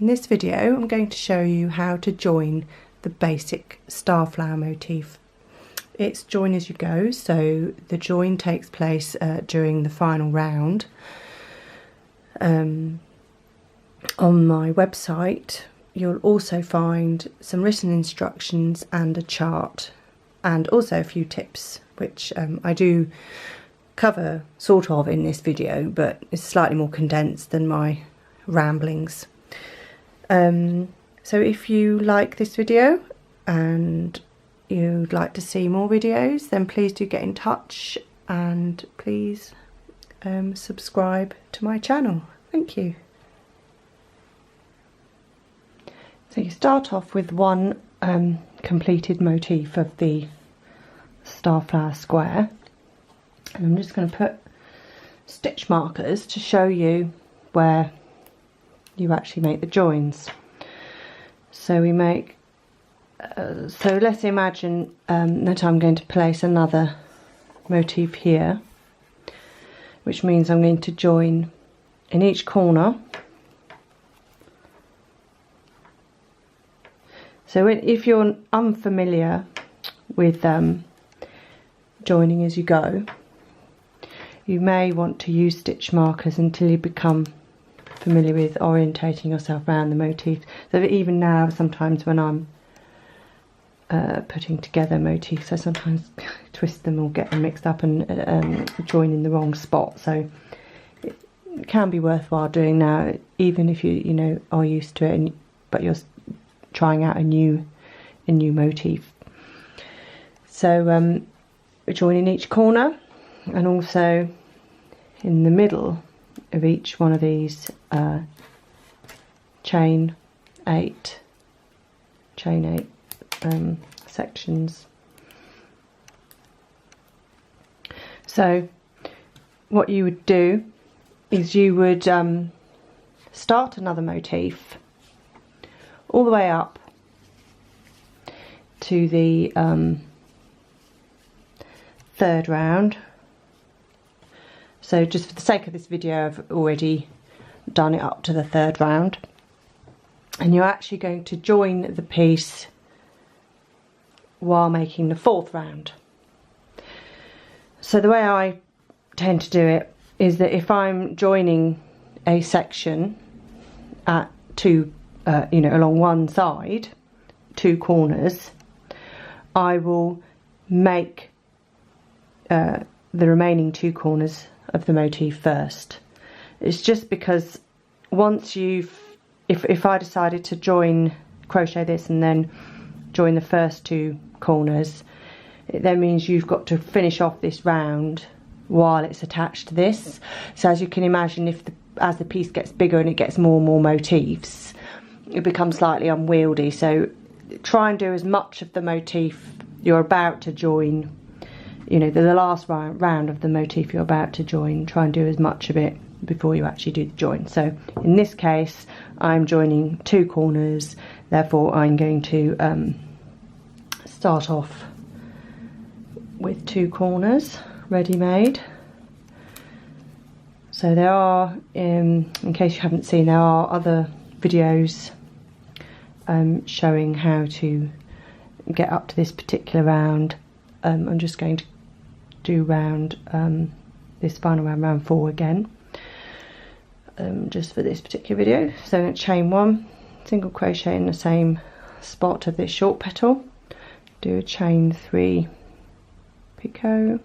In this video I'm going to show you how to join the basic starflower motif. It's join as you go, so the join takes place during the final round. On my website you'll also find some written instructions and a chart, and also a few tips which I do cover sort of in this video, but it's slightly more condensed than my ramblings. So if you like this video and you'd like to see more videos, then please do get in touch, and please subscribe to my channel. Thank you. So you start off with one completed motif of the starflower square, and I'm just going to put stitch markers to show you where you actually make the joins. So we make so let's imagine that I'm going to place another motif here, which means I'm going to join in each corner. So if you're unfamiliar with joining as you go, you may want to use stitch markers until you become familiar with orientating yourself around the motif. So that even now, sometimes when I'm putting together motifs, I sometimes twist them or get them mixed up and join in the wrong spot. So it can be worthwhile doing now, even if you know are used to it, but you're trying out a new motif. So we join in each corner, and also in the middle of each one of these chain 8 sections. So what you would do is you would start another motif all the way up to the third round. So just for the sake of this video, I've already done it up to the third round, and you're actually going to join the piece while making the fourth round. So the way I tend to do it is that if I'm joining a section at along one side, two corners, I will make the remaining two corners of the motif first. It's just because once if I decided to crochet this and then join the first two corners, it then means you've got to finish off this round while it's attached to this. So as you can imagine, as the piece gets bigger and it gets more and more motifs, it becomes slightly unwieldy. So try and do as much of the motif you're about to join, the last round of the motif you're about to join, try and do as much of it before you actually do the join. So in this case I'm joining two corners, therefore I'm going to start off with two corners ready made. So there are, in case you haven't seen, there are other videos showing how to get up to this particular round. I'm just going to do this final round 4 again, just for this particular video. So I'm going to chain 1, single crochet in the same spot of this short petal, do a chain 3 picot,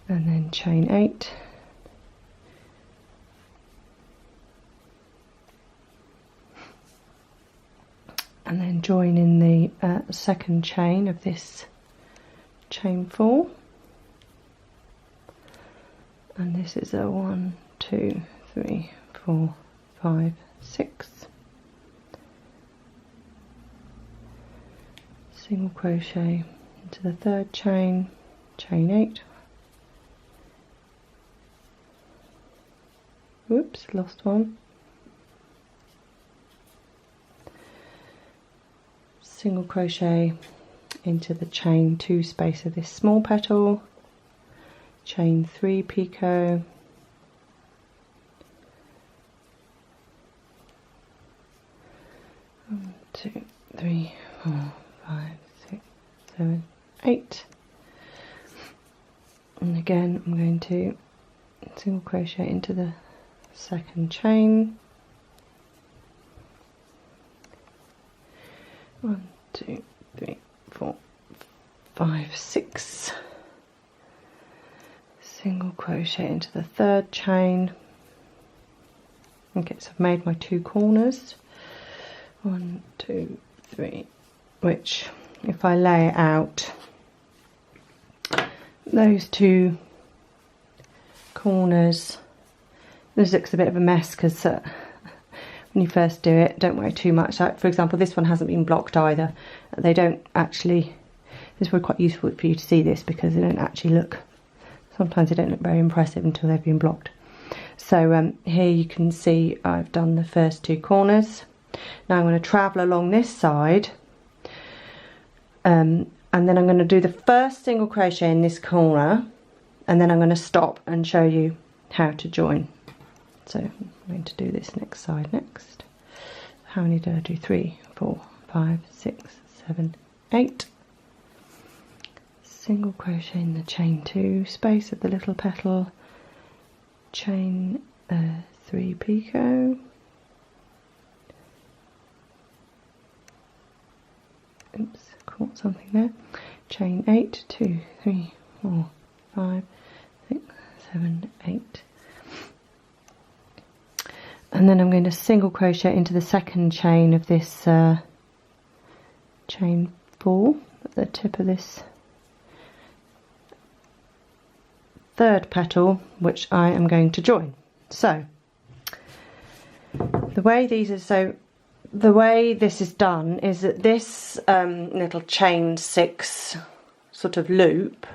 and then chain 8, and then join in the second chain of this chain 4, and this is a 1, 2, 3, 4, 5, 6, single crochet into the third chain, chain 8, whoops, lost one, single crochet into the chain 2 space of this small petal, chain 3 picot, 7, 8. And again I'm going to single crochet into the second chain. 1, 2, 3, 4, 5, 6. Single crochet into the third chain. Okay, so I've made my 2 corners. 1, 2, 3, which if I lay it out, those 2 corners, this looks a bit of a mess because when you first do it, don't worry too much. Like, for example, this one hasn't been blocked either. They don't actually, this would be quite useful for you to see this because they don't actually look, sometimes they don't look very impressive until they've been blocked. So here you can see I've done the first 2 corners. Now I'm going to travel along this side, and then I'm going to do the first single crochet in this corner, and then I'm going to stop and show you how to join. So I'm going to do this next side next. How many did I do? 3, 4, 5, 6, 7, 8. Single crochet in the chain 2 space of the little petal, chain 3 picot, oops, caught something there, chain 8, 2, 3, 4, 5, 6, 7, 8, and then I'm going to single crochet into the second chain of this chain 4 at the tip of this third petal, which I am going to join. So the way this is done is that this little chain 6 sort of loop,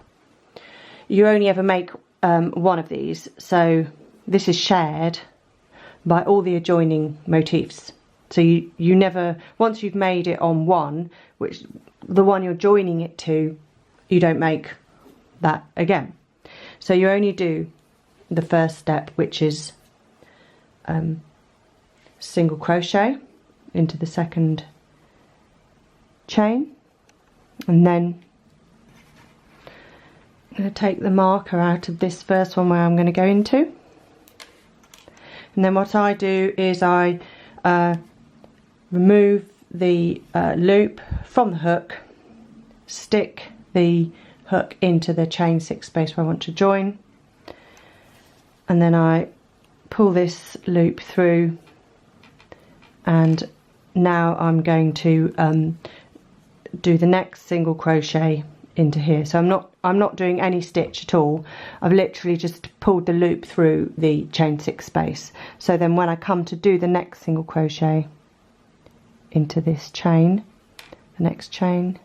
you only ever make one of these, so this is shared by all the adjoining motifs. So you never, once you've made it on one, which the one you're joining it to, you don't make that again. So you only do the first step, which is single crochet into the second chain, and then I'm going to take the marker out of this first one where I'm going to go into, and then what I do is I remove the loop from the hook, stick the hook into the chain 6 space where I want to join, and then I pull this loop through, and now I'm going to do the next single crochet into here. So I'm not doing any stitch at all. I've literally just pulled the loop through the chain 6 space. So then when I come to do the next single crochet into this chain, the next chain,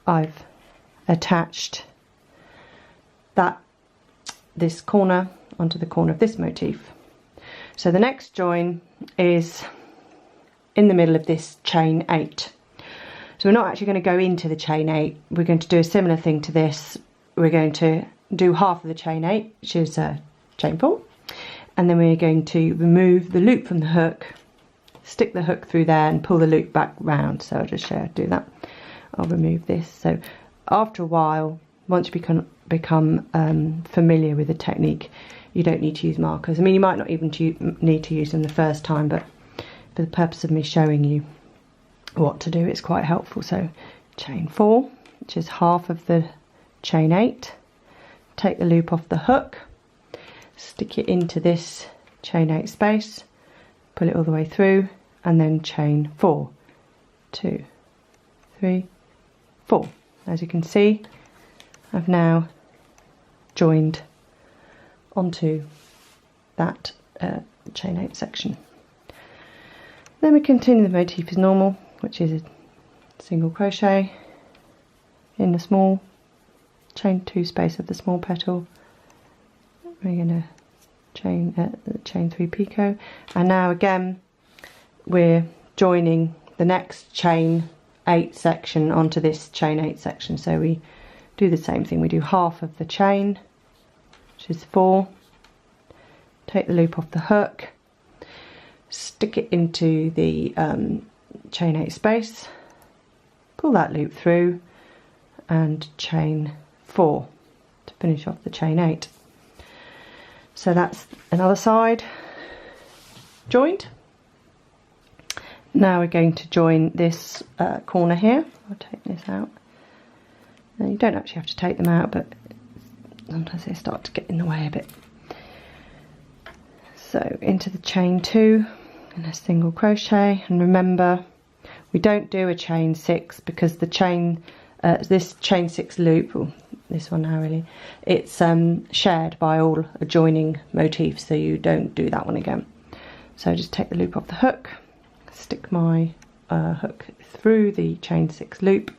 I've attached this corner onto the corner of this motif. So the next join is in the middle of this chain 8. So we're not actually going to go into the chain 8. We're going to do a similar thing to this. We're going to do half of the chain 8, which is chain 4, and then we're going to remove the loop from the hook, stick the hook through there and pull the loop back round. So I'll just show you how to do that. I'll remove this. So after a while, once you become familiar with the technique, you don't need to use markers. I mean, you might not even need to use them the first time, but for the purpose of me showing you what to do, it's quite helpful. So chain 4, which is half of the chain 8, take the loop off the hook, stick it into this chain 8 space, pull it all the way through, and then chain 4, 2, 3, 4. As you can see, I've now joined onto that chain 8 section. Then we continue the motif as normal, which is a single crochet in the small chain 2 space of the small petal. We're going to chain 3 picot, and now again we're joining the next chain 8 section onto this chain 8 section. So we do the same thing. We do half of the chain, which is 4, take the loop off the hook, stick it into the chain 8 space, pull that loop through and chain 4 to finish off the chain 8. So that's another side joined. Now we're going to join this corner here. I'll take this out. Now you don't actually have to take them out, but sometimes they start to get in the way a bit. So into the chain 2 and a single crochet, and remember we don't do a chain 6 because the chain this chain 6 loop, or this one now really, it's shared by all adjoining motifs, so you don't do that one again. So just take the loop off the hook, stick my hook through the chain 6 loop,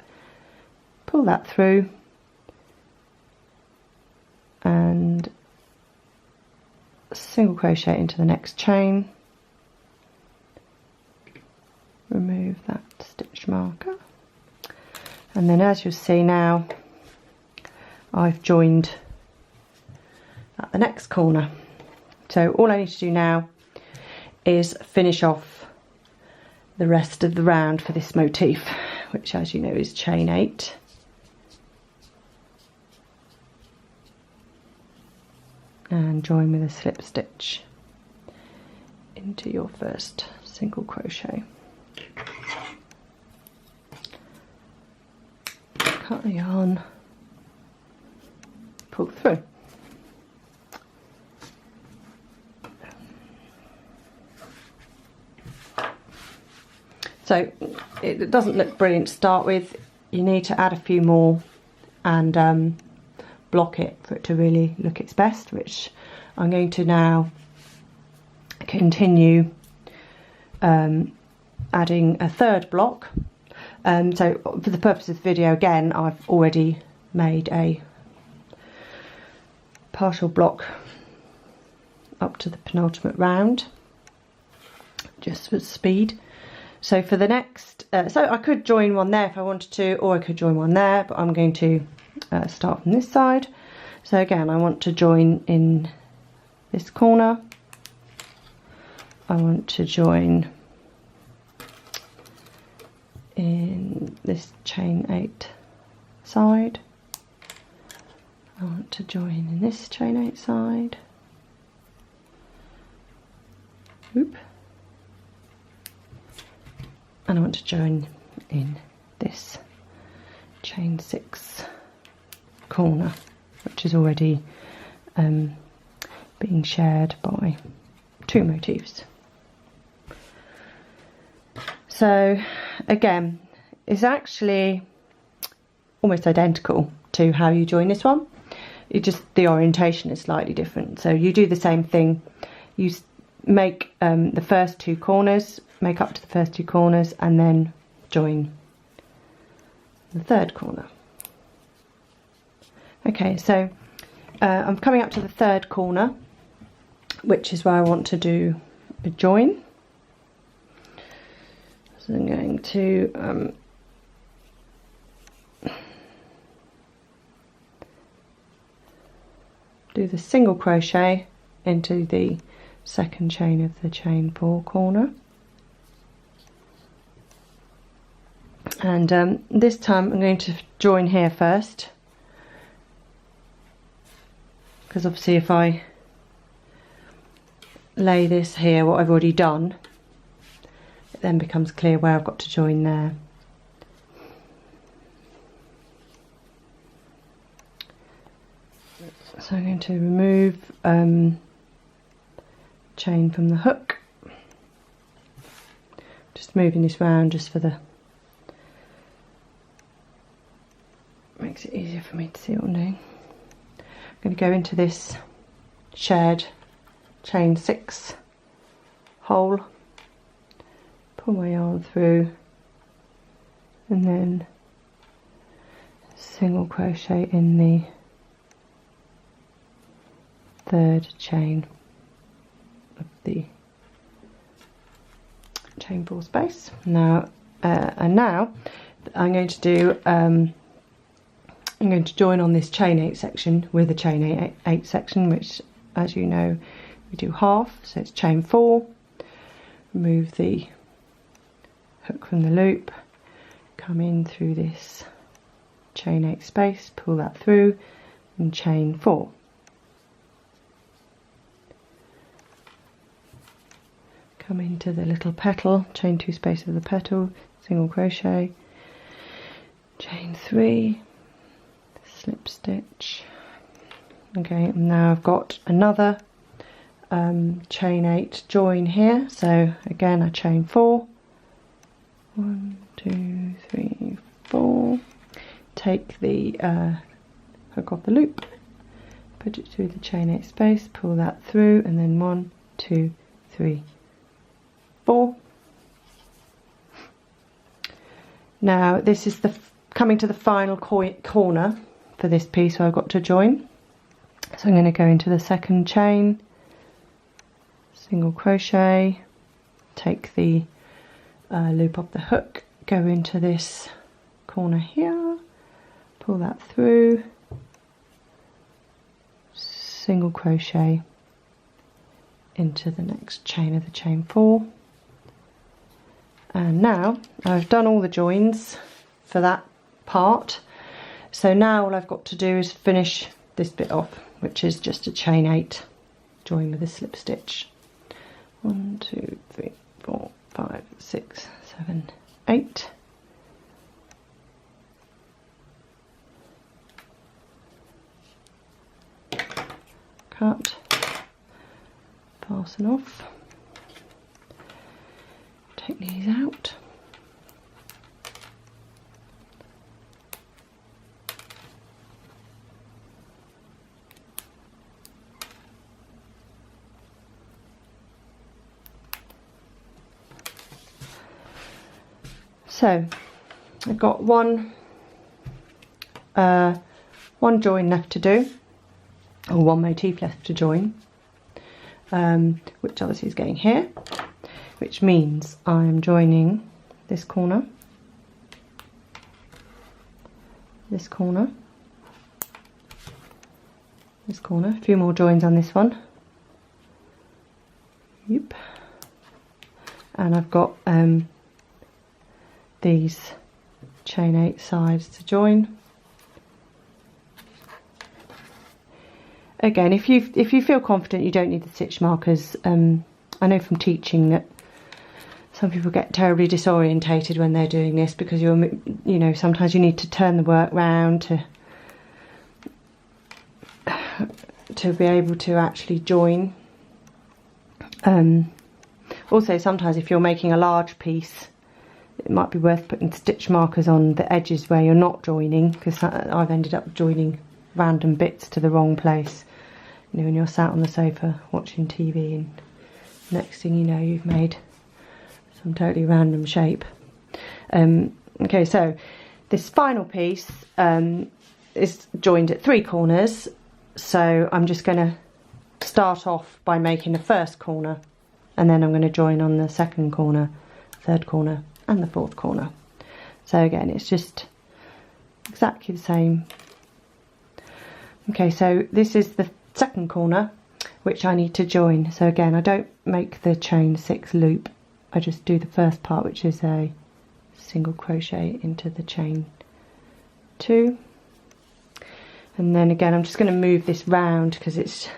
pull that through, and single crochet into the next chain, remove that stitch marker, and then as you'll see now I've joined at the next corner. So all I need to do now is finish off the rest of the round for this motif, which as you know is chain 8. And join with a slip stitch into your first single crochet. Cut the yarn, pull through. So it doesn't look brilliant to start with. You need to add a few more and block it for it to really look its best, which I'm going to now continue adding a third block. So for the purpose of the video, again, I've already made a partial block up to the penultimate round, just for speed. So for the next, so I could join one there if I wanted to, or I could join one there, but I'm going to start from this side. So again, I want to join in this corner. I want to join in this chain 8 side. I want to join in this chain 8 side. Oop. And I want to join in this chain 6 corner, which is already being shared by 2 motifs. So again, it's actually almost identical to how you join this one. It just, the orientation is slightly different. So you do the same thing. You make the first 2 corners, make up to the first 2 corners, and then join the third corner. Okay, so I'm coming up to the third corner, which is where I want to do a join. So I'm going to do the single crochet into the second chain of the chain 4 corner, and this time I'm going to join here first, because obviously if I lay this here, what I've already done, it then becomes clear where I've got to join there. So I'm going to remove chain from the hook, just moving this round just for the, makes it easier for me to see what I'm doing. I'm going to go into this shared chain 6 hole, pull my yarn through, and then single crochet in the third chain of the chain 4 space. Now and now I'm going to do I'm going to join on this chain 8 section with a chain 8 section, which, as you know, we do half, so it's chain 4, remove the hook from the loop, come in through this chain 8 space, pull that through and chain 4. Come into the little petal, chain 2 space of the petal, single crochet, chain 3, slip stitch. Okay, and now I've got another chain 8 join here, so again I chain 4, 1, 2, 3, 4, take the hook off the loop, put it through the chain 8 space, pull that through, and then 1, 2, 3, 4. Now this is the coming to the final corner for this piece, so I've got to join. So I'm going to go into the second chain, single crochet, take the loop off the hook, go into this corner here, pull that through, single crochet into the next chain of the chain 4. And now I've done all the joins for that part, so now all I've got to do is finish this bit off, which is just a chain 8 join with a slip stitch. 1, 2, 3, 4, 5, 6, 7, 8. Cut, fasten off, take these out. So I've got one join left to do, or one motif left to join, which obviously is going here, which means I'm joining this corner, this corner, this corner, a few more joins on this one. Yep. And I've got these chain 8 sides to join. Again, if you feel confident, you don't need the stitch markers. I know from teaching that some people get terribly disorientated when they're doing this, because sometimes you need to turn the work round to be able to actually join. Also, sometimes if you're making a large piece, it might be worth putting stitch markers on the edges where you're not joining, because I've ended up joining random bits to the wrong place. When you're sat on the sofa watching TV and next thing you know you've made some totally random shape. Okay, so this final piece is joined at 3 corners, so I'm just going to start off by making the first corner, and then I'm going to join on the second corner, third corner and the fourth corner. So again, it's just exactly the same. Okay, so this is the second corner which I need to join. So again, I don't make the chain 6 loop, I just do the first part, which is a single crochet into the chain 2, and then again I'm just going to move this round because it's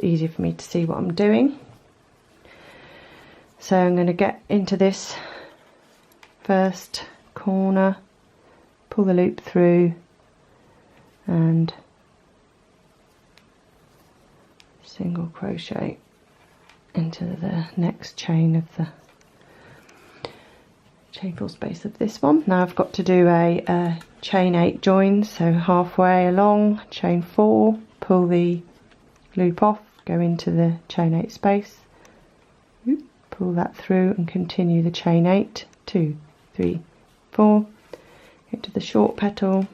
easier for me to see what I'm doing. So I'm going to get into this first corner, pull the loop through, and single crochet into the next chain of the chain 4 space of this one. Now I've got to do a chain 8 join, so halfway along, chain 4, pull the loop off, go into the chain 8 space, pull that through and continue the chain 8, 2, 3, 4, into the short petal,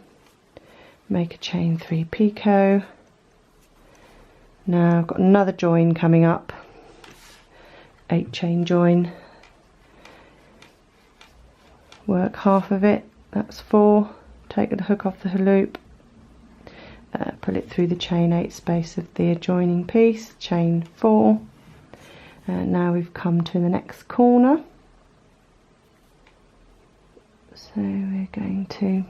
make a chain 3 picot. Now I've got another join coming up, 8 chain join, work half of it, that's 4, take the hook off the loop, pull it through the chain 8 space of the adjoining piece, chain 4, and now we've come to the next corner, So we're going to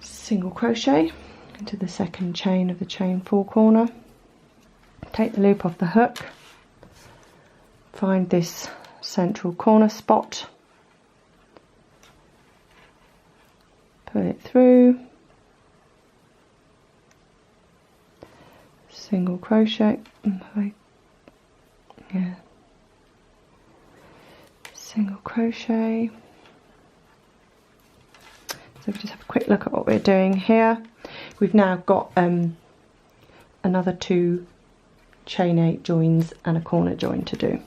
single crochet into the second chain of the chain 4 corner, take the loop off the hook, find this central corner spot, pull it through, single crochet, single crochet. So we just have a quick look at what we're doing here. We've now got another 2 chain 8 joins and a corner join to do.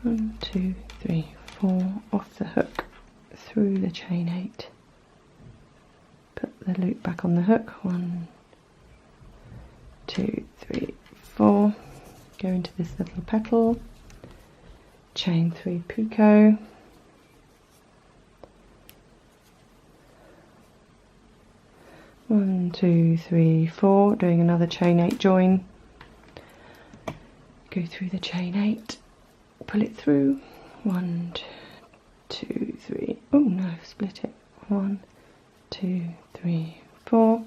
1, 2, 3, 4, off the hook, through the chain 8, put the loop back on the hook, 1, 2, 3, 4, go into this little petal, chain 3 picot, one, 2, 3, 4, doing another chain 8 join, go through the chain 8, pull it through, 1, 2, 3, oh no, split it, 1, 2, 3, 4,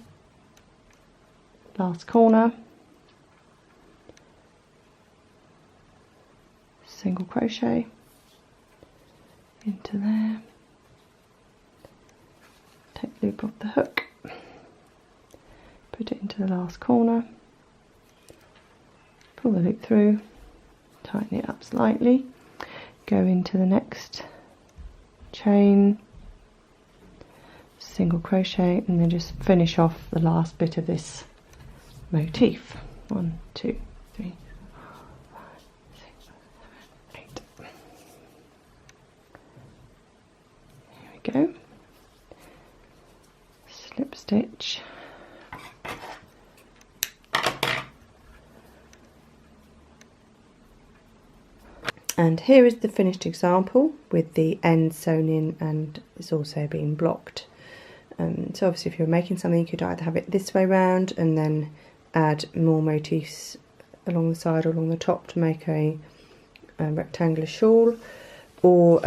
last corner, single crochet into there, take the loop off the hook, put it into the last corner, pull the loop through, tighten it up slightly, go into the next chain, single crochet, and then just finish off the last bit of this motif. 1, 2, 3, 4, 5, 6, 7, 8. Here we go. Slip stitch. And here is the finished example with the end sewn in, and it's also been blocked. So obviously if you're making something, you could either have it this way round and then add more motifs along the side or along the top to make a rectangular shawl, or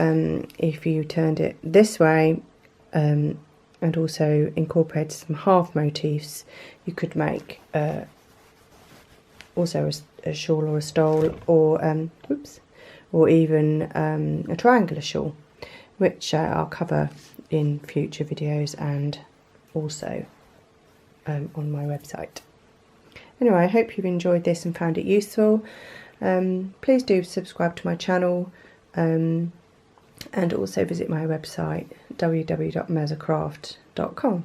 if you turned it this way and also incorporated some half motifs, you could make also a shawl or a stole, or even a triangular shawl, which I'll cover in future videos and also on my website. Anyway, I hope you've enjoyed this and found it useful. Please do subscribe to my channel and also visit my website www.mersacraft.com.